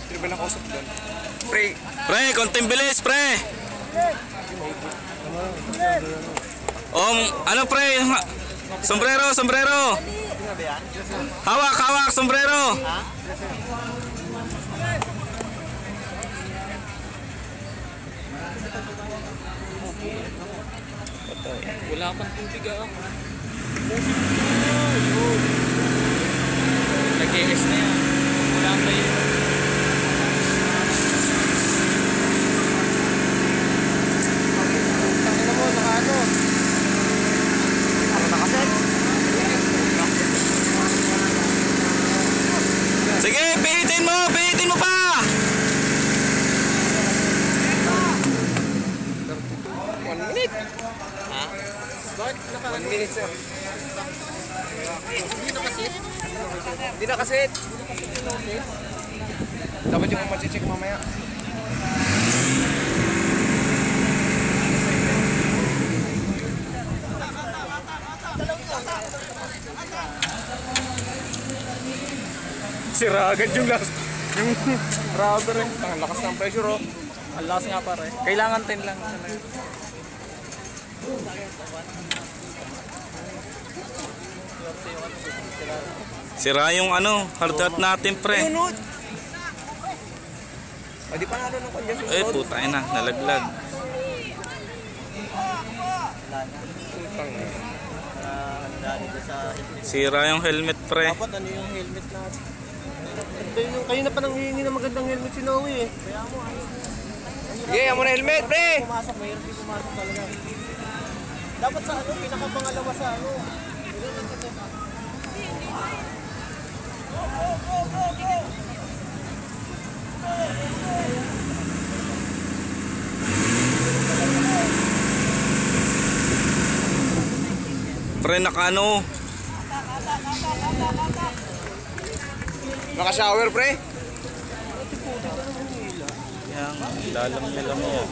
Sino ba nakausap doon? Pre, konting bilis, pre. Ano pre? Sombrero, sombrero. Hawak, hawak, sombrero. Wala pang tubig ah. Nag-ES na yan. Wala pa yun. Tangina mo, naka ano? Ano nakaset? Sige, pihitin mo pa. 1 minute. Ha? Bakit naka 1 minute, sir? Hindi nakasit? Hindi nakasit. Dapat yung mag-check mamaya. Sira agad yung last. Yung rubber eh. Ang lakas ng pressure oh. Ang lakas nga pare. Kailangan 10 lang. Sira yung hard hat natin, pre. Di pa nalo ng congestion. Eh, putay na, nalaglag. Sira yung helmet, pre. Dapat ano yung helmet natin. Kayo na pa nang hihingi ng magandang helmet si Noe eh. Kaya mo ayos na. Sige, mo na helmet, pre! Pumasok, mayroon din pumasok talaga. Dapat sa pinakapangalawa sa Pre, Naka-shower, pre? Yan, lalam nila mo yan.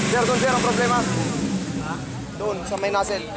Sir, doon sir ang problema. Doon, sa may nozzle.